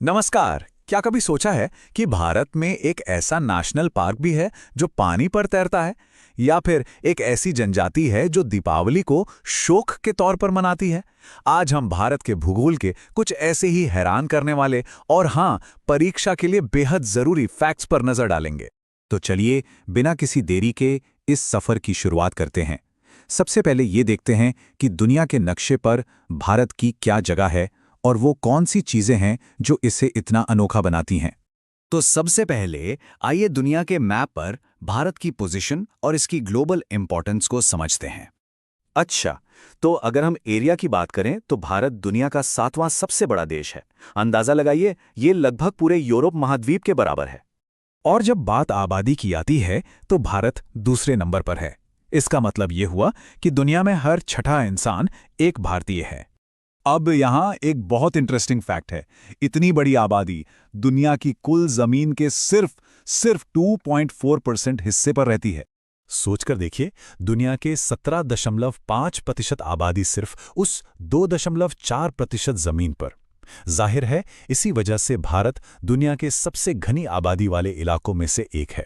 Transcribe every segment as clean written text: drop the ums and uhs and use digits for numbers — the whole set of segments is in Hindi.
नमस्कार। क्या कभी सोचा है कि भारत में एक ऐसा नेशनल पार्क भी है जो पानी पर तैरता है, या फिर एक ऐसी जनजाति है जो दीपावली को शोक के तौर पर मनाती है? आज हम भारत के भूगोल के कुछ ऐसे ही हैरान करने वाले और हाँ, परीक्षा के लिए बेहद जरूरी फैक्ट्स पर नजर डालेंगे। तो चलिए, बिना किसी देरी के इस सफर की शुरुआत करते हैं। सबसे पहले ये देखते हैं कि दुनिया के नक्शे पर भारत की क्या जगह है और वो कौन सी चीजें हैं जो इसे इतना अनोखा बनाती हैं। तो सबसे पहले आइए दुनिया के मैप पर भारत की पोजीशन और इसकी ग्लोबल इंपॉर्टेंस को समझते हैं। अच्छा, तो अगर हम एरिया की बात करें तो भारत दुनिया का 7वां सबसे बड़ा देश है। अंदाजा लगाइए, ये लगभग पूरे यूरोप महाद्वीप के बराबर है। और जब बात आबादी की आती है तो भारत दूसरे नंबर पर है। इसका मतलब ये हुआ कि दुनिया में हर छठा इंसान एक भारतीय है। अब यहाँ एक बहुत इंटरेस्टिंग फैक्ट है। इतनी बड़ी आबादी दुनिया की कुल जमीन के सिर्फ 2.4% हिस्से पर रहती है। सोचकर देखिए, दुनिया के 17.5% आबादी सिर्फ उस 2.4% जमीन पर। जाहिर है, इसी वजह से भारत दुनिया के सबसे घनी आबादी वाले इलाकों में से एक है।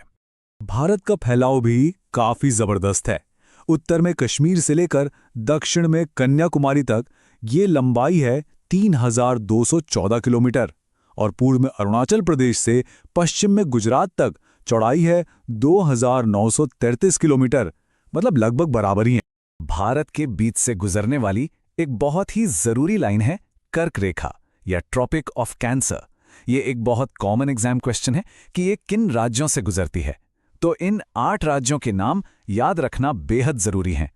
भारत का फैलाव भी काफी जबरदस्त है। उत्तर में कश्मीर से लेकर दक्षिण में कन्याकुमारी तक ये लंबाई है 3,214 किलोमीटर, और पूर्व में अरुणाचल प्रदेश से पश्चिम में गुजरात तक चौड़ाई है 2,933 किलोमीटर, मतलब लगभग बराबर ही है। भारत के बीच से गुजरने वाली एक बहुत ही जरूरी लाइन है कर्क रेखा या ट्रॉपिक ऑफ कैंसर। ये एक बहुत कॉमन एग्जाम क्वेश्चन है कि ये किन राज्यों से गुजरती है। तो इन 8 राज्यों के नाम याद रखना बेहद जरूरी हैं: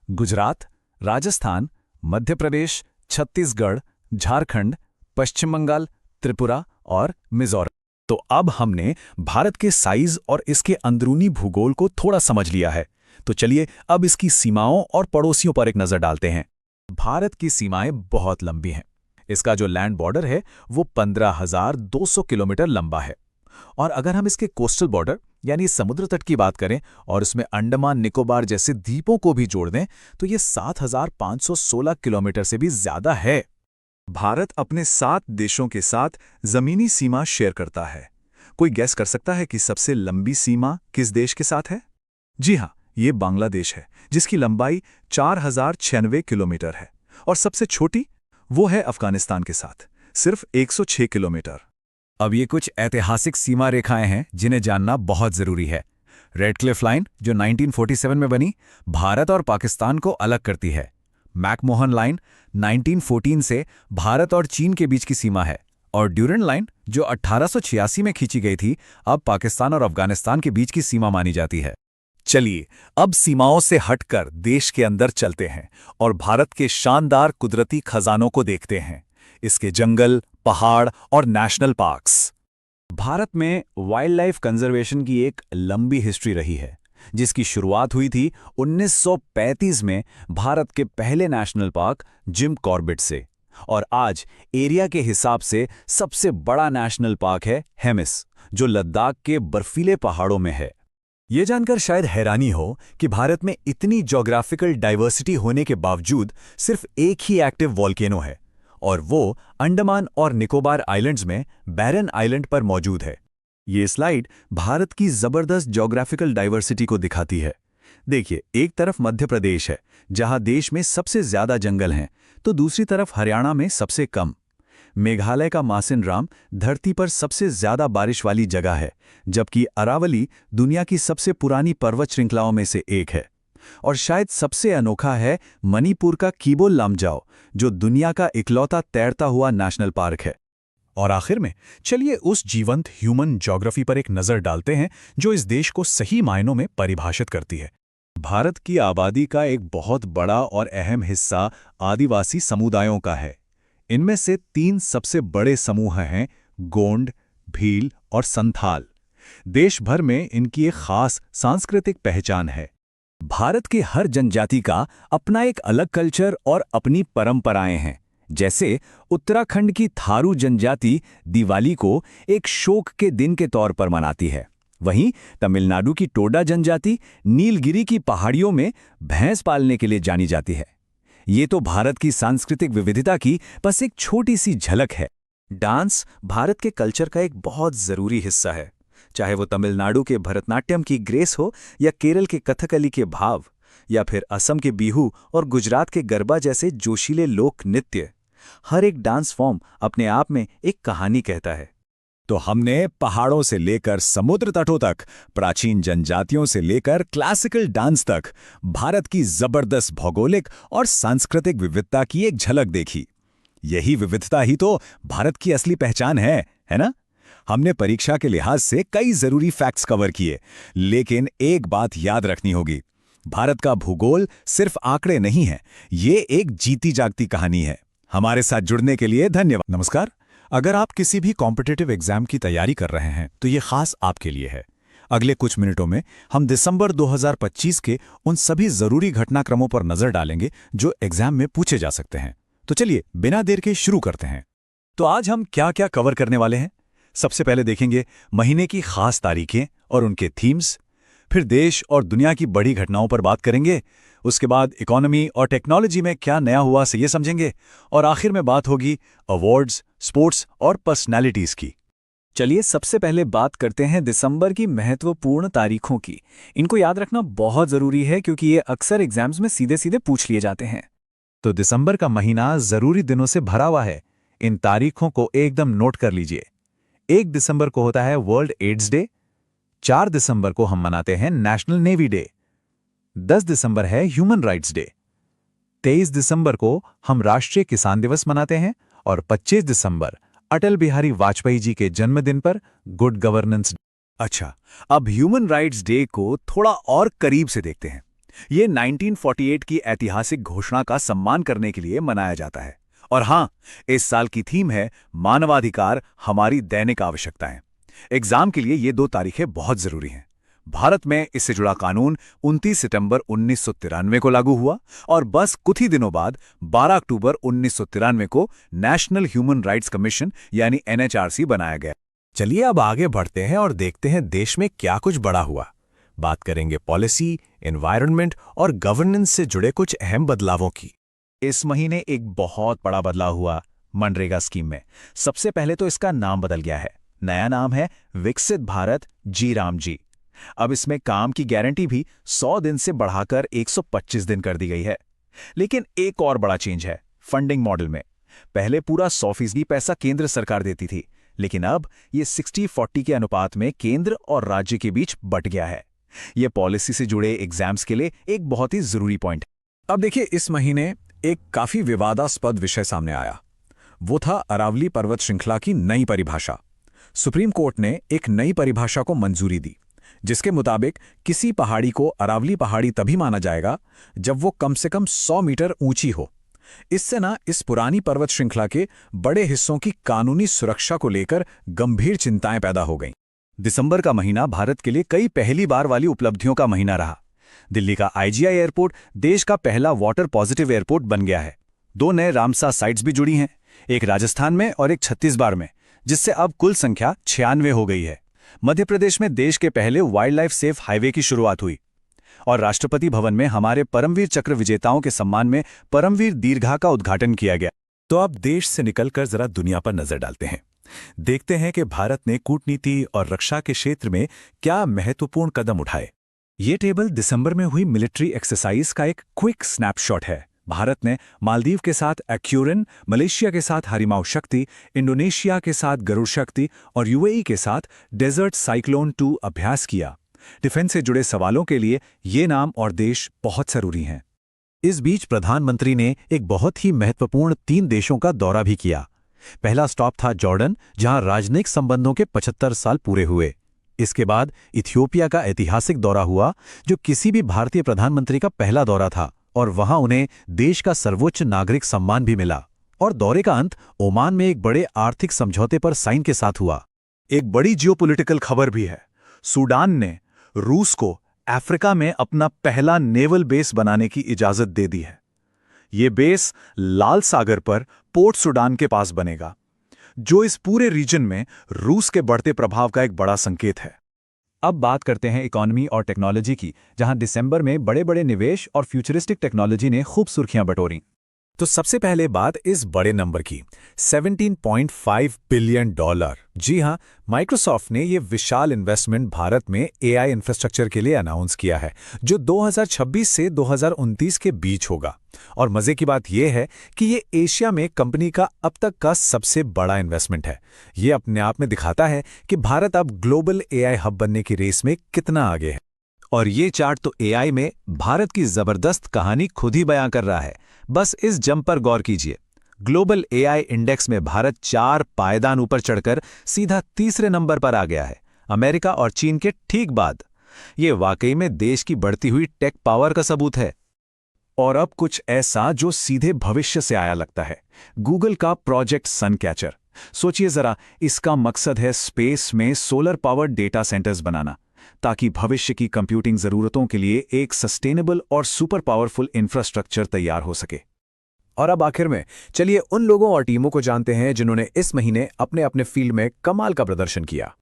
गुजरात, राजस्थान, मध्य प्रदेश, छत्तीसगढ़, झारखंड, पश्चिम बंगाल, त्रिपुरा और मिजोरम। तो अब हमने भारत के साइज और इसके अंदरूनी भूगोल को थोड़ा समझ लिया है। तो चलिए अब इसकी सीमाओं और पड़ोसियों पर एक नजर डालते हैं। भारत की सीमाएं बहुत लंबी हैं। इसका जो लैंड बॉर्डर है वो 15,200 किलोमीटर लंबा है। और अगर हम इसके कोस्टल बॉर्डर यानी समुद्र तट की बात करें और उसमें अंडमान निकोबार जैसे द्वीपों को भी जोड़ दें तो ये 7,516 किलोमीटर से भी ज्यादा है। भारत अपने 7 देशों के साथ जमीनी सीमा शेयर करता है। कोई गैस कर सकता है कि सबसे लंबी सीमा किस देश के साथ है? जी हाँ, ये बांग्लादेश है, जिसकी लंबाई 4,096 किलोमीटर है। और सबसे छोटी वो है अफगानिस्तान के साथ, सिर्फ 106 किलोमीटर। अब ये कुछ ऐतिहासिक सीमा रेखाएं हैं जिन्हें जानना बहुत जरूरी है। रेड क्लिफ लाइन जो 1947 में बनी, भारत और पाकिस्तान को अलग करती है। मैकमोहन लाइन 1914 से भारत और चीन के बीच की सीमा है। और ड्यूरेंट लाइन जो 1886 में खींची गई थी, अब पाकिस्तान और अफगानिस्तान के बीच की सीमा मानी जाती है। चलिए अब सीमाओं से हटकर देश के अंदर चलते हैं और भारत के शानदार कुदरती खजानों को देखते हैं। इसके जंगल, पहाड़ और नेशनल पार्क्स। भारत में वाइल्ड लाइफ कंजर्वेशन की एक लंबी हिस्ट्री रही है, जिसकी शुरुआत हुई थी 1935 में भारत के पहले नेशनल पार्क जिम कॉर्बेट से। और आज एरिया के हिसाब से सबसे बड़ा नेशनल पार्क है हेमिस, जो लद्दाख के बर्फीले पहाड़ों में है। ये जानकर शायद हैरानी हो कि भारत में इतनी ज्योग्राफिकल डाइवर्सिटी होने के बावजूद सिर्फ एक ही एक्टिव वॉल्केनो है, और वो अंडमान और निकोबार आइलैंड्स में बैरन आइलैंड पर मौजूद है। ये स्लाइड भारत की जबरदस्त ज्योग्राफिकल डाइवर्सिटी को दिखाती है। देखिए, एक तरफ मध्य प्रदेश है, जहां देश में सबसे ज्यादा जंगल हैं, तो दूसरी तरफ हरियाणा में सबसे कम। मेघालय का मासिनराम धरती पर सबसे ज्यादा बारिश वाली जगह है, जबकि अरावली दुनिया की सबसे पुरानी पर्वत श्रृंखलाओं में से एक है। और शायद सबसे अनोखा है मणिपुर का कीबो लामजाओ, जो दुनिया का इकलौता तैरता हुआ नेशनल पार्क है। और आखिर में चलिए उस जीवंत ह्यूमन ज्योग्राफी पर एक नजर डालते हैं जो इस देश को सही मायनों में परिभाषित करती है। भारत की आबादी का एक बहुत बड़ा और अहम हिस्सा आदिवासी समुदायों का है। इनमें से 3 सबसे बड़े समूह हैं: गोंड, भील और संथाल। देश भर में इनकी एक खास सांस्कृतिक पहचान है। भारत के हर जनजाति का अपना एक अलग कल्चर और अपनी परंपराएं हैं। जैसे उत्तराखंड की थारू जनजाति दिवाली को एक शोक के दिन के तौर पर मनाती है। वहीं तमिलनाडु की टोडा जनजाति नीलगिरी की पहाड़ियों में भैंस पालने के लिए जानी जाती है। ये तो भारत की सांस्कृतिक विविधता की बस एक छोटी सी झलक है। डांस भारत के कल्चर का एक बहुत ज़रूरी हिस्सा है। चाहे वो तमिलनाडु के भरतनाट्यम की ग्रेस हो, या केरल के कथकली के भाव, या फिर असम के बिहू और गुजरात के गरबा जैसे जोशीले लोक नृत्य। हर एक डांस फॉर्म अपने आप में एक कहानी कहता है। तो हमने पहाड़ों से लेकर समुद्र तटों तक, प्राचीन जनजातियों से लेकर क्लासिकल डांस तक भारत की जबरदस्त भौगोलिक और सांस्कृतिक विविधता की एक झलक देखी। यही विविधता ही तो भारत की असली पहचान है ना? हमने परीक्षा के लिहाज से कई जरूरी फैक्ट्स कवर किए, लेकिन एक बात याद रखनी होगी। भारत का भूगोल सिर्फ आंकड़े नहीं है, ये एक जीती जागती कहानी है। हमारे साथ जुड़ने के लिए धन्यवाद। नमस्कार। अगर आप किसी भी कॉम्पिटिटिव एग्जाम की तैयारी कर रहे हैं तो ये खास आपके लिए है। अगले कुछ मिनटों में हम दिसंबर 2025 के उन सभी जरूरी घटनाक्रमों पर नजर डालेंगे जो एग्जाम में पूछे जा सकते हैं। तो चलिए बिना देर के शुरू करते हैं। तो आज हम क्या क्या कवर करने वाले हैं? सबसे पहले देखेंगे महीने की खास तारीखें और उनके थीम्स। फिर देश और दुनिया की बड़ी घटनाओं पर बात करेंगे। उसके बाद इकोनॉमी और टेक्नोलॉजी में क्या नया हुआ से ये समझेंगे। और आखिर में बात होगी अवार्ड्स, स्पोर्ट्स और पर्सनैलिटीज की। चलिए सबसे पहले बात करते हैं दिसंबर की महत्वपूर्ण तारीखों की। इनको याद रखना बहुत जरूरी है क्योंकि ये अक्सर एग्जाम्स में सीधे सीधे पूछ लिए जाते हैं। तो दिसंबर का महीना जरूरी दिनों से भरा हुआ है। इन तारीखों को एकदम नोट कर लीजिए। 1 दिसंबर को होता है वर्ल्ड एड्स डे। 4 दिसंबर को हम मनाते हैं नेशनल नेवी डे। 10 दिसंबर है ह्यूमन राइट्स डे। 23 दिसंबर को हम राष्ट्रीय किसान दिवस मनाते हैं। और 25 दिसंबर अटल बिहारी वाजपेयी जी के जन्मदिन पर गुड गवर्नेंस। अच्छा, अब ह्यूमन राइट्स डे को थोड़ा और करीब से देखते हैं। ये 1948 की ऐतिहासिक घोषणा का सम्मान करने के लिए मनाया जाता है। और हां, इस साल की थीम है मानवाधिकार, हमारी दैनिक आवश्यकताएं। एग्जाम के लिए ये 2 तारीखें बहुत जरूरी हैं। भारत में इससे जुड़ा कानून 29 सितंबर 1993 को लागू हुआ और बस कुछ ही दिनों बाद 12 अक्टूबर 1993 को नेशनल ह्यूमन राइट्स कमीशन यानी NHRC बनाया गया। चलिए अब आगे बढ़ते हैं और देखते हैं देश में क्या कुछ बड़ा हुआ। बात करेंगे पॉलिसी, एनवायरनमेंट और गवर्नेंस से जुड़े कुछ अहम बदलावों की। इस महीने एक बहुत बड़ा बदलाव हुआ मनरेगा स्कीम में। सबसे पहले तो इसका नाम बदल गया है। नया नाम है विकसित भारत जी राम जी। अब इसमें काम की गारंटी भी 100 दिन से बढ़ाकर 125 दिन कर दी गई है। लेकिन एक और बड़ा चेंज है फंडिंग मॉडल में। पहले पूरा 100% पैसा केंद्र सरकार देती थी, लेकिन अब ये 60-40 के अनुपात में केंद्र और राज्य के बीच बंट गया है। ये पॉलिसी से जुड़े एग्जाम्स के लिए एक बहुत ही जरूरी पॉइंट है। अब देखिए, इस महीने एक काफी विवादास्पद विषय सामने आया। वो था अरावली पर्वत श्रृंखला की नई परिभाषा। सुप्रीम कोर्ट ने एक नई परिभाषा को मंजूरी दी, जिसके मुताबिक किसी पहाड़ी को अरावली पहाड़ी तभी माना जाएगा जब वो कम से कम 100 मीटर ऊंची हो। इससे इस पुरानी पर्वत श्रृंखला के बड़े हिस्सों की कानूनी सुरक्षा को लेकर गंभीर चिंताएं पैदा हो गईं। दिसंबर का महीना भारत के लिए कई पहली बार वाली उपलब्धियों का महीना रहा। दिल्ली का IGI एयरपोर्ट देश का पहला वाटर पॉजिटिव एयरपोर्ट बन गया है। 2 नए रामसा साइट्स भी जुड़ी हैं, एक राजस्थान में और एक छत्तीसगढ़ में, जिससे अब कुल संख्या 96 हो गई है। मध्य प्रदेश में देश के पहले वाइल्ड लाइफ सेफ हाईवे की शुरुआत हुई। और राष्ट्रपति भवन में हमारे परमवीर चक्र विजेताओं के सम्मान में परमवीर दीर्घा का उद्घाटन किया गया। तो अब देश से निकलकर जरा दुनिया पर नजर डालते हैं। देखते हैं कि भारत ने कूटनीति और रक्षा के क्षेत्र में क्या महत्वपूर्ण कदम उठाए। ये टेबल दिसंबर में हुई मिलिट्री एक्सरसाइज का एक क्विक स्नैपशॉट है। भारत ने मालदीव के साथ एक्यूरन, मलेशिया के साथ हरिमाऊ शक्ति, इंडोनेशिया के साथ गरुड़ शक्ति और UAE के साथ डेजर्ट साइक्लोन 2 अभ्यास किया। डिफेंस से जुड़े सवालों के लिए ये नाम और देश बहुत जरूरी हैं। इस बीच प्रधानमंत्री ने एक बहुत ही महत्वपूर्ण 3 देशों का दौरा भी किया। पहला स्टॉप था जॉर्डन, जहां राजनयिक संबंधों के 75 साल पूरे हुए। इसके बाद इथियोपिया का ऐतिहासिक दौरा हुआ, जो किसी भी भारतीय प्रधानमंत्री का पहला दौरा था, और वहां उन्हें देश का सर्वोच्च नागरिक सम्मान भी मिला। और दौरे का अंत ओमान में एक बड़े आर्थिक समझौते पर साइन के साथ हुआ। एक बड़ी जियोपॉलिटिकल खबर भी है। सूडान ने रूस को अफ्रीका में अपना पहला नेवल बेस बनाने की इजाजत दे दी है। ये बेस लाल सागर पर पोर्ट सूडान के पास बनेगा, जो इस पूरे रीजन में रूस के बढ़ते प्रभाव का एक बड़ा संकेत है। अब बात करते हैं इकोनॉमी और टेक्नोलॉजी की, जहां दिसंबर में बड़े बड़े निवेश और फ्यूचरिस्टिक टेक्नोलॉजी ने खूब सुर्खियां बटोरी। तो सबसे पहले बात इस बड़े नंबर की, 17.5 बिलियन डॉलर। जी हां, माइक्रोसॉफ्ट ने ये विशाल इन्वेस्टमेंट भारत में एआई इंफ्रास्ट्रक्चर के लिए अनाउंस किया है, जो 2026 से 2029 के बीच होगा। और मजे की बात यह है कि ये एशिया में कंपनी का अब तक का सबसे बड़ा इन्वेस्टमेंट है। ये अपने आप में दिखाता है कि भारत अब ग्लोबल एआई हब बनने की रेस में कितना आगे है। और ये चार्ट तो एआई में भारत की जबरदस्त कहानी खुद ही बयां कर रहा है। बस इस जंप पर गौर कीजिए। ग्लोबल एआई इंडेक्स में भारत 4 पायदान ऊपर चढ़कर सीधा तीसरे नंबर पर आ गया है, अमेरिका और चीन के ठीक बाद। ये वाकई में देश की बढ़ती हुई टेक पावर का सबूत है। और अब कुछ ऐसा जो सीधे भविष्य से आया लगता है, गूगल का प्रोजेक्ट सनकैचर। सोचिए जरा, इसका मकसद है स्पेस में सोलर पावर डेटा सेंटर्स बनाना, ताकि भविष्य की कंप्यूटिंग जरूरतों के लिए एक सस्टेनेबल और सुपर पावरफुल इंफ्रास्ट्रक्चर तैयार हो सके। और अब आखिर में चलिए उन लोगों और टीमों को जानते हैं जिन्होंने इस महीने अपने अपने फील्ड में कमाल का प्रदर्शन किया।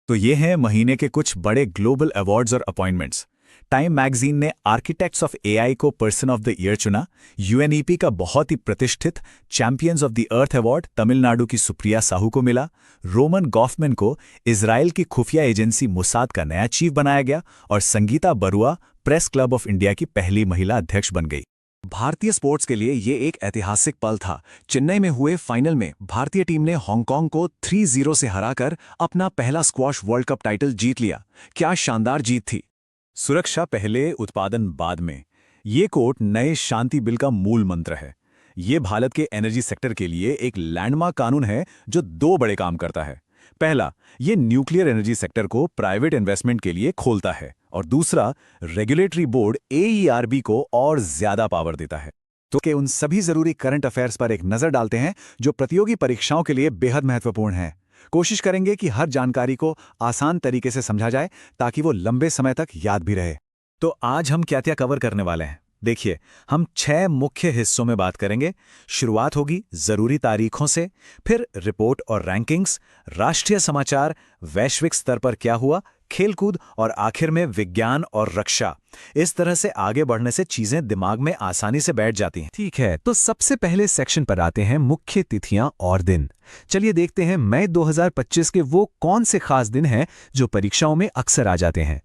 तो ये हैं महीने के कुछ बड़े ग्लोबल अवार्ड्स और अपॉइंटमेंट्स। टाइम मैगजीन ने आर्किटेक्ट्स ऑफ एआई को पर्सन ऑफ द ईयर चुना। यूएनईपी का बहुत ही प्रतिष्ठित champions of the earth award Tamil Nadu की सुप्रिया साहू को मिला। रोमन गॉफमैन को इजराइल की खुफिया एजेंसी मोसाद का नया चीफ बनाया गया। और Sangeeta Barua press club of India की पहली महिला अध्यक्ष बन गई। भारतीय स्पोर्ट्स के लिए ये एक ऐतिहासिक पल था। चेन्नई में हुए फाइनल में भारतीय टीम ने हांगकांग को 3-0 से हराकर अपना पहला स्क्वॉश वर्ल्ड कप टाइटल जीत लिया। क्या शानदार जीत थी। सुरक्षा पहले, उत्पादन बाद में, ये कोट नए शांति बिल का मूल मंत्र है। ये भारत के एनर्जी सेक्टर के लिए एक लैंडमार्क कानून है जो 2 बड़े काम करता है। पहला, ये न्यूक्लियर एनर्जी सेक्टर को प्राइवेट इन्वेस्टमेंट के लिए खोलता है, और दूसरा, रेगुलेटरी बोर्ड एईआरबी को और ज्यादा पावर देता है। तो के उन सभी जरूरी करंट अफेयर्स पर एक नजर डालते हैं जो प्रतियोगी परीक्षाओं के लिए बेहद महत्वपूर्ण हैं। कोशिश करेंगे कि हर जानकारी को आसान तरीके से समझा जाए ताकि वो लंबे समय तक याद भी रहे। तो आज हम क्या क्या कवर करने वाले हैं, देखिए, हम 6 मुख्य हिस्सों में बात करेंगे। शुरुआत होगी जरूरी तारीखों से, फिर रिपोर्ट और रैंकिंग्स, राष्ट्रीय समाचार, वैश्विक स्तर पर क्या हुआ, खेलकूद, और आखिर में विज्ञान और रक्षा। इस तरह से आगे बढ़ने से चीजें दिमाग में आसानी से बैठ जाती हैं। ठीक है, तो सबसे पहले सेक्शन पर आते हैं मुख्य तिथियां और दिन। चलिए देखते हैं मई 2025 के वो कौन से खास दिन हैं जो परीक्षाओं में अक्सर आ जाते हैं।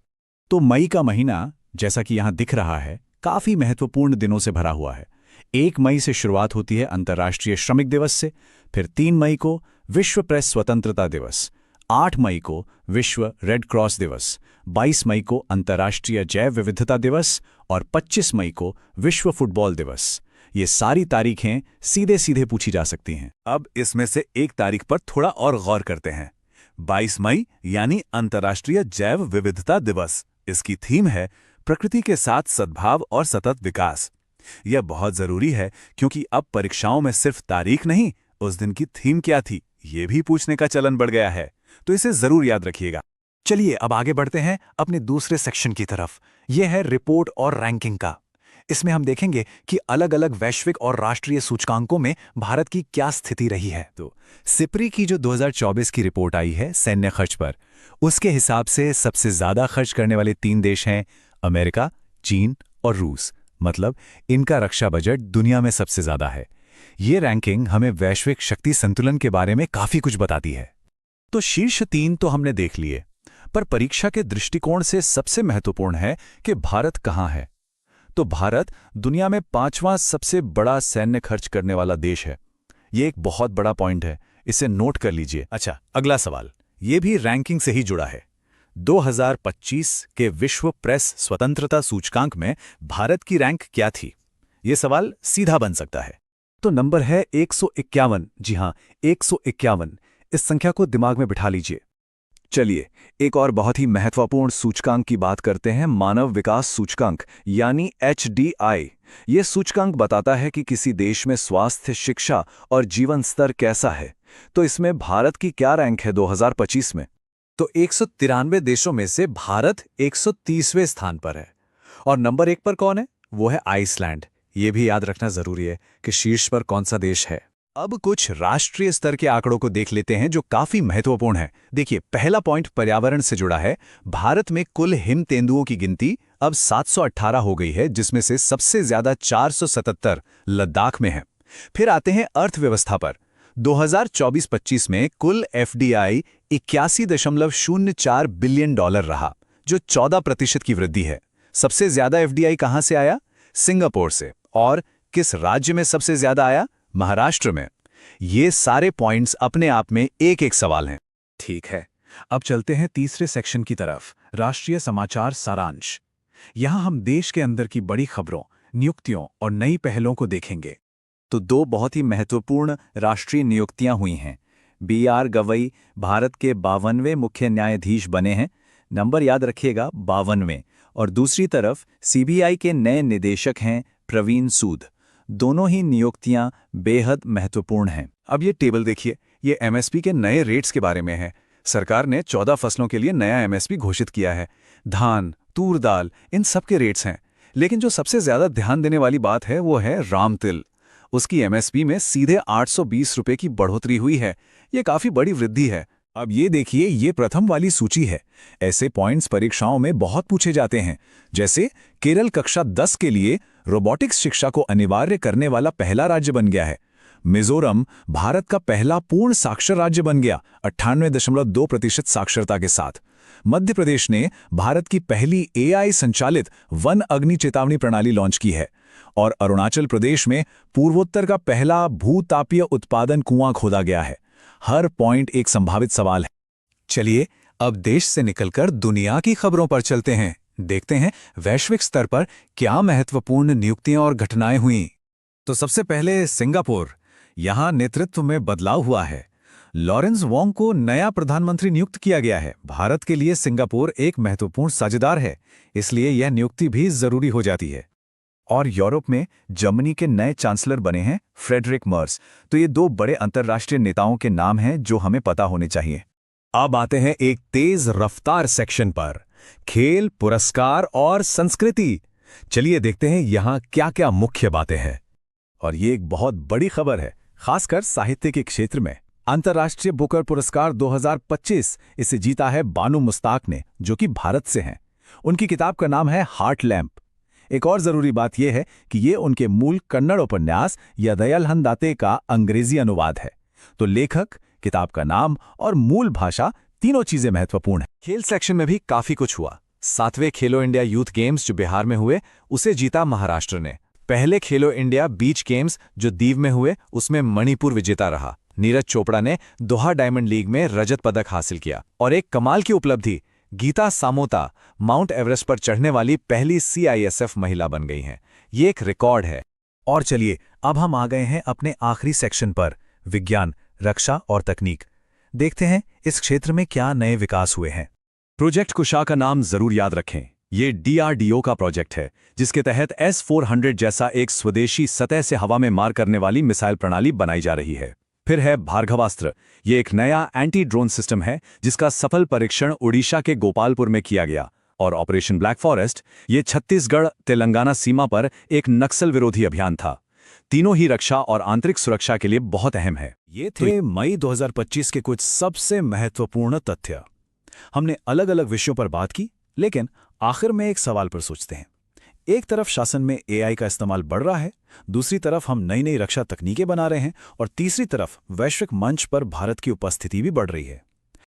तो मई का महीना, जैसा कि यहां दिख रहा है, काफी महत्वपूर्ण दिनों से भरा हुआ है। 1 मई से शुरुआत होती है अंतर्राष्ट्रीय श्रमिक दिवस से, फिर 3 मई को विश्व प्रेस स्वतंत्रता दिवस, 8 मई को विश्व रेड क्रॉस दिवस, 22 मई को अंतर्राष्ट्रीय जैव विविधता दिवस और 25 मई को विश्व फुटबॉल दिवस। ये सारी तारीखें सीधे सीधे पूछी जा सकती हैं। अब इसमें से एक तारीख पर थोड़ा और गौर करते हैं। 22 मई यानी अंतर्राष्ट्रीय जैव विविधता दिवस। इसकी थीम है प्रकृति के साथ सद्भाव और सतत विकास। यह बहुत जरूरी है क्योंकि अब परीक्षाओं में सिर्फ तारीख नहीं, उस दिन की थीम क्या थी, ये भी पूछने का चलन बढ़ गया है, तो इसे जरूर याद रखिएगा। चलिए अब आगे बढ़ते हैं अपने दूसरे सेक्शन की तरफ। यह है रिपोर्ट और रैंकिंग का। इसमें हम देखेंगे कि अलग अलग वैश्विक और राष्ट्रीय सूचकांकों में भारत की क्या स्थिति रही है। तो सिप्री की जो 2024 की रिपोर्ट आई है सैन्य खर्च पर, उसके हिसाब से सबसे ज्यादा खर्च करने वाले 3 देश हैं अमेरिका, चीन और रूस। मतलब इनका रक्षा बजट दुनिया में सबसे ज्यादा है। ये रैंकिंग हमें वैश्विक शक्ति संतुलन के बारे में काफी कुछ बताती है। तो शीर्ष 3 तो हमने देख लिए, पर परीक्षा के दृष्टिकोण से सबसे महत्वपूर्ण है कि भारत कहाँ है। तो भारत दुनिया में 5वां सबसे बड़ा सैन्य खर्च करने वाला देश है। ये एक बहुत बड़ा पॉइंट है, इसे नोट कर लीजिए। अच्छा, अगला सवाल ये भी रैंकिंग से ही जुड़ा है। 2025 के विश्व प्रेस स्वतंत्रता सूचकांक में भारत की रैंक क्या थी? ये सवाल सीधा बन सकता है। तो नंबर है 151। जी हां, 151। इस संख्या को दिमाग में बिठा लीजिए। चलिए एक और बहुत ही महत्वपूर्ण सूचकांक की बात करते हैं, मानव विकास सूचकांक यानी HDI। ये सूचकांक बताता है कि किसी देश में स्वास्थ्य, शिक्षा और जीवन स्तर कैसा है। तो इसमें भारत की क्या रैंक है 2025 में? तो 193 देशों में से भारत 130वें स्थान पर है। और नंबर 1 पर कौन है? वो है आइसलैंड। ये भी याद रखना जरूरी है कि शीर्ष पर कौन सा देश है। अब कुछ राष्ट्रीय स्तर के आंकड़ों को देख लेते हैं जो काफी महत्वपूर्ण है। देखिए, पहला पॉइंट पर्यावरण से जुड़ा है। भारत में कुल हिम तेंदुओं की गिनती अब 718 हो गई है, जिसमें से सबसे ज्यादा 477 लद्दाख में है। फिर आते हैं अर्थव्यवस्था पर। 2024-25 में कुल एफडीआई 81.04 बिलियन डॉलर रहा, जो 14% की वृद्धि है। सबसे ज्यादा एफडीआई कहां से आया? सिंगापुर से। और किस राज्य में सबसे ज्यादा आया? महाराष्ट्र में। ये सारे पॉइंट्स अपने आप में एक-एक सवाल हैं। ठीक है, अब चलते हैं तीसरे सेक्शन की तरफ, राष्ट्रीय समाचार सारांश। यहां हम देश के अंदर की बड़ी खबरों, नियुक्तियों और नई पहलों को देखेंगे। तो दो बहुत ही महत्वपूर्ण राष्ट्रीय नियुक्तियां हुई हैं। बी.आर. गवई भारत के 52वें मुख्य न्यायाधीश बने हैं, नंबर याद रखिएगा 52वें। और दूसरी तरफ सीबीआई के नए निदेशक हैं प्रवीण सूद। दोनों ही नियुक्तियां बेहद महत्वपूर्ण हैं। अब ये टेबल देखिए, ये एमएसपी के नए रेट्स के बारे में है। सरकार ने 14 फसलों के लिए नया एमएसपी घोषित किया है। धान, तूर दाल, इन सब के रेट्स हैं। लेकिन जो सबसे ज्यादा ध्यान देने वाली बात है वो है राम तिल। उसकी एमएसपी में सीधे 820 रुपए की बढ़ोतरी हुई है। ये काफी बड़ी वृद्धि है। अब ये देखिए, ये प्रथम वाली सूची है। ऐसे पॉइंट्स परीक्षाओं में बहुत पूछे जाते हैं। जैसे केरल कक्षा 10 के लिए रोबोटिक्स शिक्षा को अनिवार्य करने वाला पहला राज्य बन गया है। मिजोरम भारत का पहला पूर्ण साक्षर राज्य बन गया 98.2% साक्षरता के साथ। मध्य प्रदेश ने भारत की पहली एआई संचालित वन अग्नि चेतावनी प्रणाली लॉन्च की है। और अरुणाचल प्रदेश में पूर्वोत्तर का पहला भूतापीय उत्पादन कुआं खोदा गया है। हर पॉइंट एक संभावित सवाल है। चलिए अब देश से निकलकर दुनिया की खबरों पर चलते हैं। देखते हैं वैश्विक स्तर पर क्या महत्वपूर्ण नियुक्तियां और घटनाएं हुईं। तो सबसे पहले सिंगापुर। यहां नेतृत्व में बदलाव हुआ है। लॉरेंस वोंग को नया प्रधानमंत्री नियुक्त किया गया है। भारत के लिए सिंगापुर एक महत्वपूर्ण साझेदार है, इसलिए यह नियुक्ति भी जरूरी हो जाती है। और यूरोप में जर्मनी के नए चांसलर बने हैं फ्रेडरिक मर्स। तो ये दो बड़े अंतर्राष्ट्रीय नेताओं के नाम हैं जो हमें पता होने चाहिए। अब आते हैं एक तेज रफ्तार सेक्शन पर, खेल, पुरस्कार और संस्कृति। चलिए देखते हैं यहां क्या क्या मुख्य बातें हैं। और ये एक बहुत बड़ी खबर है, खासकर साहित्य के क्षेत्र में। अंतर्राष्ट्रीय बुकर पुरस्कार 2025 इसे जीता है बानू मुस्ताक ने, जो कि भारत से हैं। उनकी किताब का नाम है हार्ट लैम्प। एक और जरूरी बात यह है कि ये उनके मूल कन्नड़ उपन्यास यदयल हंदाते का अंग्रेजी अनुवाद है। तो लेखक, किताब का नाम और मूल भाषा, तीनों चीजें महत्वपूर्ण हैं। खेल सेक्शन में भी काफी कुछ हुआ। 7वें खेलो इंडिया यूथ गेम्स जो बिहार में हुए, उसे जीता महाराष्ट्र ने। पहले खेलो इंडिया बीच गेम्स जो दीव में हुए, उसमें मणिपुर विजेता रहा। नीरज चोपड़ा ने दोहा डायमंड लीग में रजत पदक हासिल किया। और एक कमाल की उपलब्धि, गीता सामोता माउंट एवरेस्ट पर चढ़ने वाली पहली सीआईएसएफ महिला बन गई हैं। ये एक रिकॉर्ड है। और चलिए अब हम आ गए हैं अपने आखिरी सेक्शन पर, विज्ञान, रक्षा और तकनीक। देखते हैं इस क्षेत्र में क्या नए विकास हुए हैं। प्रोजेक्ट कुशा का नाम जरूर याद रखें। ये डीआरडीओ का प्रोजेक्ट है, जिसके तहत S-400 जैसा एक स्वदेशी सतह से हवा में मार करने वाली मिसाइल प्रणाली बनाई जा रही है। फिर है भार्गवास्त्र। ये एक नया एंटी ड्रोन सिस्टम है जिसका सफल परीक्षण उड़ीसा के गोपालपुर में किया गया। और ऑपरेशन ब्लैक फॉरेस्ट, ये छत्तीसगढ़ तेलंगाना सीमा पर एक नक्सल विरोधी अभियान था। तीनों ही रक्षा और आंतरिक सुरक्षा के लिए बहुत अहम है। ये थे मई 2025 के कुछ सबसे महत्वपूर्ण तथ्य। हमने अलग अलग विषयों पर बात की, लेकिन आखिर में एक सवाल पर सोचते हैं। एक तरफ शासन में एआई का इस्तेमाल बढ़ रहा है, दूसरी तरफ हम नई नई रक्षा तकनीकें बना रहे हैं, और तीसरी तरफ वैश्विक मंच पर भारत की उपस्थिति भी बढ़ रही है।